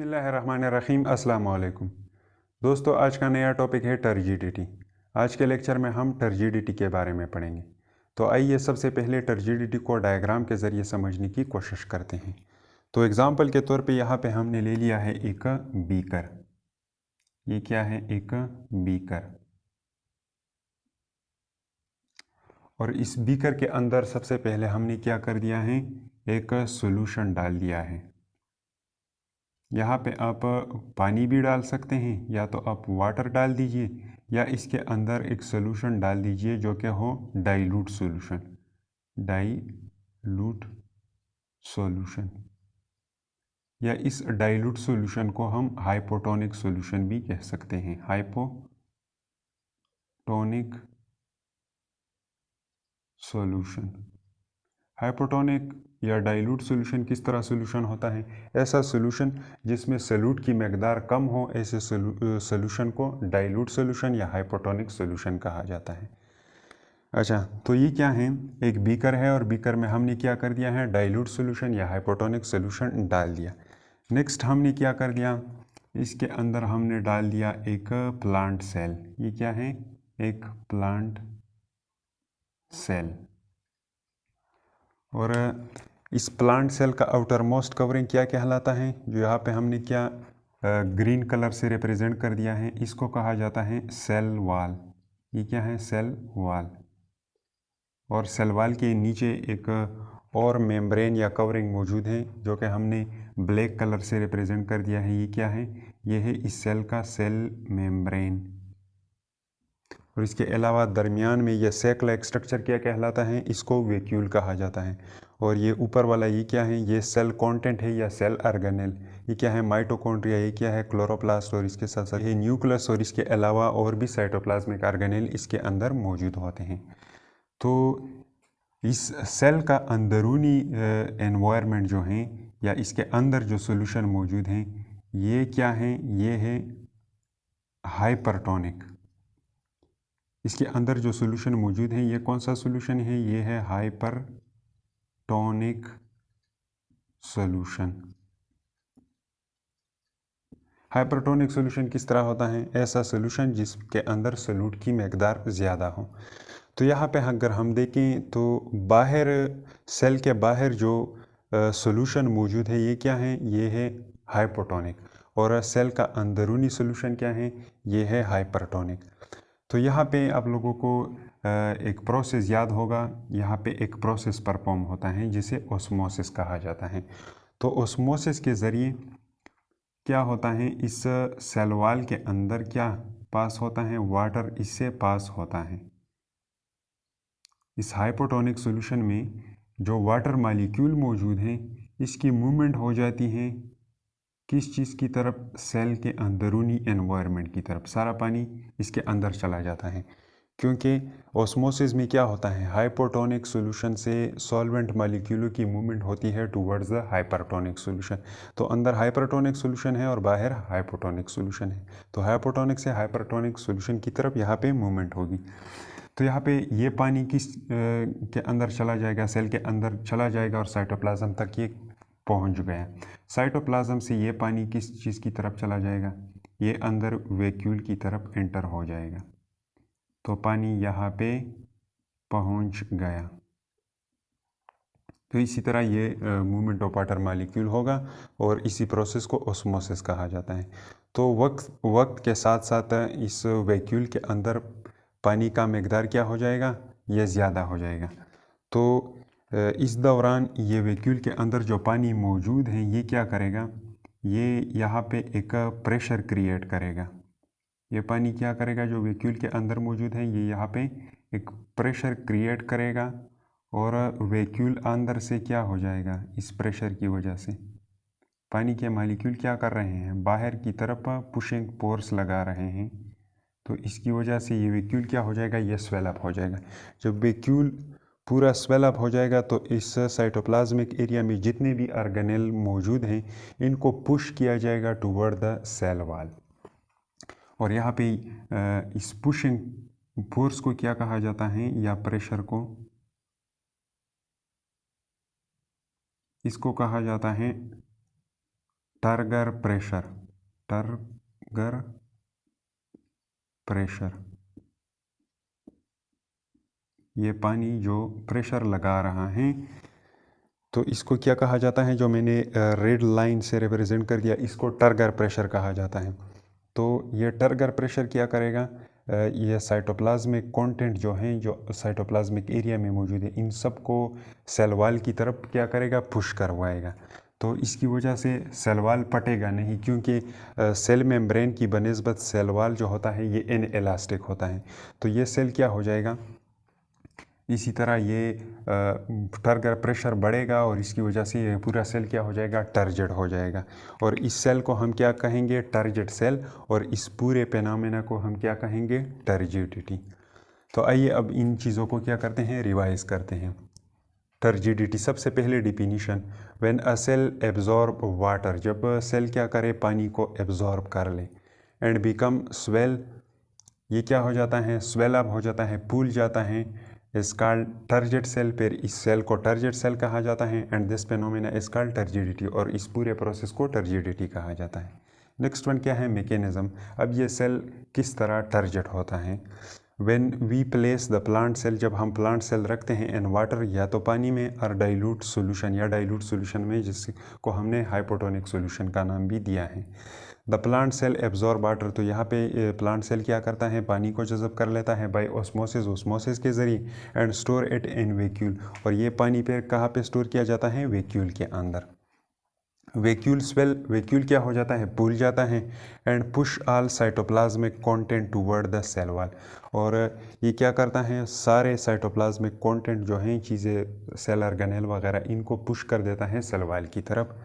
बिस्मिल्लाहिर्रहमानिर्रहीम अस्सलाम वालेकुम। दोस्तों, आज का नया टॉपिक है टर्जिडिटी। आज के लेक्चर में हम टर्जिडिटी के बारे में पढ़ेंगे। तो आइए सबसे पहले टर्जिडिटी को डायग्राम के ज़रिए समझने की कोशिश करते हैं। तो एग्ज़ाम्पल के तौर पे यहाँ पे हमने ले लिया है एक बीकर। ये क्या है? एक बीकर। और इस बीकर के अंदर सबसे पहले हमने क्या कर दिया है? एक सॉल्यूशन डाल दिया है। यहाँ पे आप पानी भी डाल सकते हैं, या तो आप वाटर डाल दीजिए, या इसके अंदर एक सॉल्यूशन डाल दीजिए जो कि हो डाइल्यूट सॉल्यूशन। डाइल्यूट सॉल्यूशन, या इस डाइल्यूट सॉल्यूशन को हम हाइपोटोनिक सॉल्यूशन भी कह सकते हैं। Hypotonic solution. हाइपोटोनिक या डाइल्यूट सॉल्यूशन किस तरह सॉल्यूशन होता है? ऐसा सॉल्यूशन जिसमें सॉल्यूट की मकदार कम हो, ऐसे सॉल्यूशन को डाइल्यूट सॉल्यूशन या हाइपोटोनिक सॉल्यूशन कहा जाता है। अच्छा, तो ये क्या है? एक बीकर है और बीकर में हमने क्या कर दिया है? डाइल्यूट सॉल्यूशन या हाइपोटोनिक सॉल्यूशन डाल दिया। नेक्स्ट हमने क्या कर दिया? इसके अंदर हमने डाल दिया एक प्लांट सेल। ये क्या है? एक प्लांट सेल। और इस प्लांट सेल का आउटर मोस्ट कवरिंग क्या कहलाता है? जो यहाँ पे हमने क्या ग्रीन कलर से रिप्रेजेंट कर दिया है, इसको कहा जाता है सेल वॉल। ये क्या है? Cell wall. और सेल वॉल के नीचे एक और मेम्ब्रेन या कवरिंग मौजूद है जो कि हमने ब्लैक कलर से रिप्रेजेंट कर दिया है। ये क्या है? ये है इस सेल का सेल मेम्ब्रेन। और इसके अलावा दरमियान में यह सेल स्ट्रक्चर क्या कहलाता है? इसको वैक्यूल कहा जाता है। और ये ऊपर वाला ये क्या है? ये सेल कंटेंट है या सेल ऑर्गेनेल। ये क्या है? माइटोकॉन्ड्रिया। ये क्या है? क्लोरोप्लास्ट। और इसके साथ साथ ये न्यूक्लियस और इसके अलावा और भी साइटोप्लाज्मिक ऑर्गेनेल इसके अंदर मौजूद होते हैं। तो इस सेल का अंदरूनी एनवायरनमेंट जो है, या इसके अंदर जो सॉल्यूशन मौजूद हैं, ये क्या है? ये है हाइपरटोनिक। इसके अंदर जो सॉल्यूशन मौजूद है, ये कौन सा सॉल्यूशन है? ये है हाइपरटोनिक सॉल्यूशन। हाइपरटोनिक सॉल्यूशन किस तरह होता है? ऐसा सॉल्यूशन जिसके अंदर सॉल्यूट की मकदार ज़्यादा हो। तो यहाँ पे अगर हम देखें तो बाहर, सेल के बाहर जो सॉल्यूशन मौजूद है, ये क्या है? ये है हाइपोटोनिक। और सेल का अंदरूनी सॉल्यूशन क्या है? ये है हाइपरटोनिक। तो यहाँ पे आप लोगों को एक प्रोसेस याद होगा। यहाँ पे एक प्रोसेस परफॉर्म होता है जिसे ओस्मोसिस कहा जाता है। तो ओस्मोसिस के ज़रिए क्या होता है? इस सेल वॉल के अंदर क्या पास होता है? वाटर इससे पास होता है। इस हाइपोटोनिक सॉल्यूशन में जो वाटर मॉलिक्यूल मौजूद हैं, इसकी मूवमेंट हो जाती है किस चीज़ की तरफ? सेल के अंदरूनी एनवायरनमेंट की तरफ। सारा पानी इसके अंदर चला जाता है, क्योंकि ऑस्मोसिस में क्या होता है? हाइपोटोनिक सॉल्यूशन से सॉल्वेंट मॉलिक्यूलों की मूवमेंट होती है टुवर्ड्स द हाइपरटोनिक सॉल्यूशन। तो अंदर हाइपरटोनिक सॉल्यूशन है और बाहर हाइपोटोनिक सॉल्यूशन है। तो हाइपोटोनिक से हाइपरटोनिक सॉल्यूशन की तरफ यहाँ पे मूवमेंट होगी। तो यहाँ पे ये पानी किस के अंदर चला जाएगा? सेल के अंदर चला जाएगा और साइटोप्लाज्म तक ये पहुँच गया। साइटोप्लाज्म से ये पानी किस चीज़ की तरफ चला जाएगा? ये अंदर वैक्यूल की तरफ एंटर हो जाएगा। तो पानी यहाँ पे पहुँच गया। तो इसी तरह ये मूवमेंट ऑफ वाटर मॉलिक्यूल होगा, और इसी प्रोसेस को ओस्मोसिस कहा जाता है। तो वक्त के साथ साथ इस वैक्यूल के अंदर पानी का मकदार क्या हो जाएगा? ये ज़्यादा हो जाएगा। तो इस दौरान ये वैक्यूल के अंदर जो पानी मौजूद है, ये क्या करेगा? ये यहाँ पे एक प्रेशर क्रिएट करेगा। ये पानी क्या करेगा? जो वैक्यूल के अंदर मौजूद है, ये यहाँ पे एक प्रेशर क्रिएट करेगा, और वैक्यूल अंदर से क्या हो जाएगा? इस प्रेशर की वजह से पानी के मॉलिक्यूल क्या कर रहे हैं? बाहर की तरफ पुशिंग फोर्स लगा रहे हैं। तो इसकी वजह से ये वैक्यूल क्या हो जाएगा? ये स्वेलअप हो जाएगा। जब वैक्यूल पूरा स्वेलअप हो जाएगा, तो इस साइटोप्लाज्मिक एरिया में जितने भी ऑर्गेनेल मौजूद हैं, इनको पुश किया जाएगा टुवर्ड द सेल वॉल। और यहाँ पे इस पुशिंग फोर्स को क्या कहा जाता है? या प्रेशर को, इसको कहा जाता है टर्गर प्रेशर, टर्गर प्रेशर, ये पानी जो प्रेशर लगा रहा है तो इसको क्या कहा जाता है, जो मैंने रेड लाइन से रिप्रेजेंट कर दिया, इसको टर्गर प्रेशर कहा जाता है। तो ये टर्गर प्रेशर क्या करेगा, ये साइटोप्लाज्मिक कंटेंट जो हैं, जो साइटोप्लाज्मिक एरिया में मौजूद है, इन सब को सेल वॉल की तरफ क्या करेगा, पुश करवाएगा। तो इसकी वजह से सेल वॉल पटेगा नहीं, क्योंकि सेल मेम्ब्रेन की बनिस्बत सेल वॉल जो होता है ये इनएलास्टिक होता है। तो ये सेल क्या हो जाएगा, इसी तरह ये टर्गर प्रेशर बढ़ेगा और इसकी वजह से ये पूरा सेल क्या हो जाएगा, टर्जिड हो जाएगा। और इस सेल को हम क्या कहेंगे, टर्जिड सेल, और इस पूरे फेनोमेना को हम क्या कहेंगे, टर्जिडिटी। तो आइए अब इन चीज़ों को क्या करते हैं, रिवाइज करते हैं। टर्जिडिटी, सबसे पहले definition, when a cell absorb water, जब सेल क्या करे, पानी को एब्जॉर्ब कर ले, एंड बिकम स्वेल, ये क्या हो जाता है, स्वेल अप हो जाता है, फूल जाता है, इज कॉल्ड टर्जिड सेल, फिर इस सेल को टर्जिड सेल कहा जाता है, and this phenomena is called turgidity, और इस पूरे प्रोसेस को टर्जिडिटी कहा जाता है। नेक्स्ट वन क्या है, मैकेनिज्म। अब ये सेल किस तरह टर्जिड होता है, when we place the plant cell, जब हम प्लांट सेल रखते हैं इन वाटर, या तो पानी में, और डाइल्यूट सोल्यूशन, या डाइल्यूट सोल्यूशन में, जिसको हमने हाइपोटोनिक सोल्यूशन का नाम भी दिया है। The plant cell absorb water, तो यहाँ पे प्लांट सेल क्या करता है, पानी को जज़ब कर लेता है बाय ऑस्मोसिस, ऑस्मोसिस के ज़रिए, and store it in vacuole, और ये पानी पे कहाँ पे स्टोर किया जाता है, वैक्यूल के अंदर। वैक्यूल स्वेल, वैक्यूल क्या हो जाता है, फूल जाता है, and push all cytoplasmic content toward the cell wall, और ये क्या करता है, सारे साइटोप्लाज्मिक कंटेंट जो हैं, चीज़ें, सेल ऑर्गेनेल वगैरह, इनको पुश कर देता है सेल वॉल की तरफ।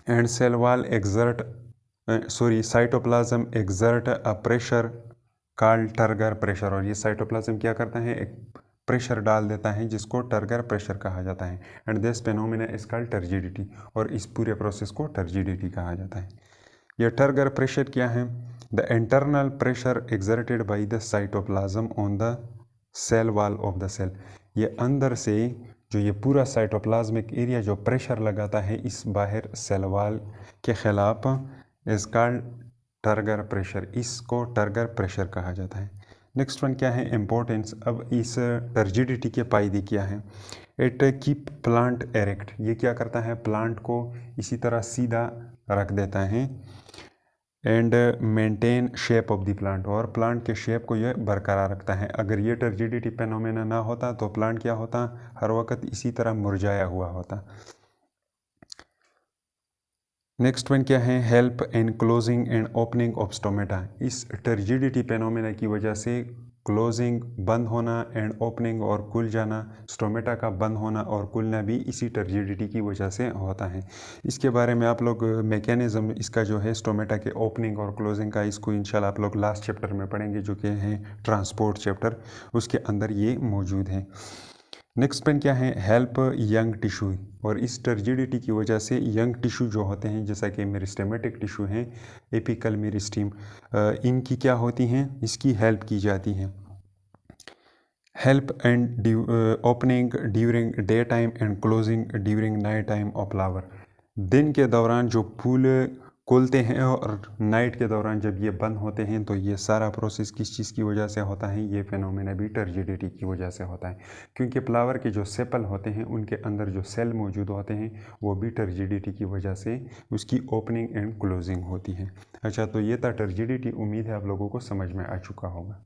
And cell wall exert cytoplasm exert a pressure called turgor pressure, और ये साइटोप्लाज्म क्या करता है, एक प्रेशर डाल देता है जिसको टर्गर प्रेशर कहा जाता है, and this phenomena is called turgidity, और इस पूरे प्रोसेस को टर्जिडिटी कहा जाता है। यह टर्गर प्रेशर क्या है, the internal pressure exerted by the cytoplasm on the cell wall of the cell, ये अंदर से जो ये पूरा साइटोप्लाज्मिक एरिया जो प्रेशर लगाता है इस बाहर सेल वॉल के खिलाफ, इज कॉल्ड टर्गर प्रेशर, इसको टर्गर प्रेशर कहा जाता है। नेक्स्ट वन क्या है, इम्पोर्टेंस। अब इस टर्जिडिटी के फायदे क्या हैं, इट कीप प्लांट एरेक्ट, ये क्या करता है, प्लांट को इसी तरह सीधा रख देता है, and maintain shape of the plant, और प्लांट के शेप को ये बरकरार रखता है। अगर ये टर्जिडिटी फेनोमेना ना होता तो प्लांट क्या होता, हर वक्त इसी तरह मुरझाया हुआ होता। नेक्स्ट वन क्या है, help in closing and opening of stomata, इस टर्जिडिटी फेनोमेना की वजह से क्लोजिंग, बंद होना, एंड ओपनिंग और खुल जाना, स्टोमेटा का बंद होना और खुलना भी इसी टर्जिडिटी की वजह से होता है। इसके बारे में आप लोग मैकेनिज्म इसका जो है स्टोमेटा के ओपनिंग और क्लोजिंग का, इसको इंशाल्लाह आप लोग लास्ट चैप्टर में पढ़ेंगे, जो कि है ट्रांसपोर्ट चैप्टर, उसके अंदर ये मौजूद है। नेक्स्ट पेन क्या है, हेल्प यंग टिश्यू, और इस टर्जिडिटी की वजह से यंग टिश्यू जो होते हैं, जैसा कि मेरिस्टेमेटिक टिश्यू हैं, एपिकल मेरिस्टीम, इनकी क्या होती हैं, इसकी हेल्प की जाती है। Help and opening during day time and closing during night time of flower, दिन के दौरान जो फूल खुलते हैं और नाइट के दौरान जब ये बंद होते हैं, तो ये सारा प्रोसेस किस चीज़ की वजह से होता है, ये फेनोमेना भी टर्जिडिटी की वजह से होता है, क्योंकि फ्लावर के जो सेपल होते हैं उनके अंदर जो सेल मौजूद होते हैं वो भी टर्जिडिटी की वजह से उसकी ओपनिंग एंड क्लोजिंग होती है। अच्छा, तो ये था टर्जिडिटी, उम्मीद है आप लोगों को समझ में आ चुका होगा।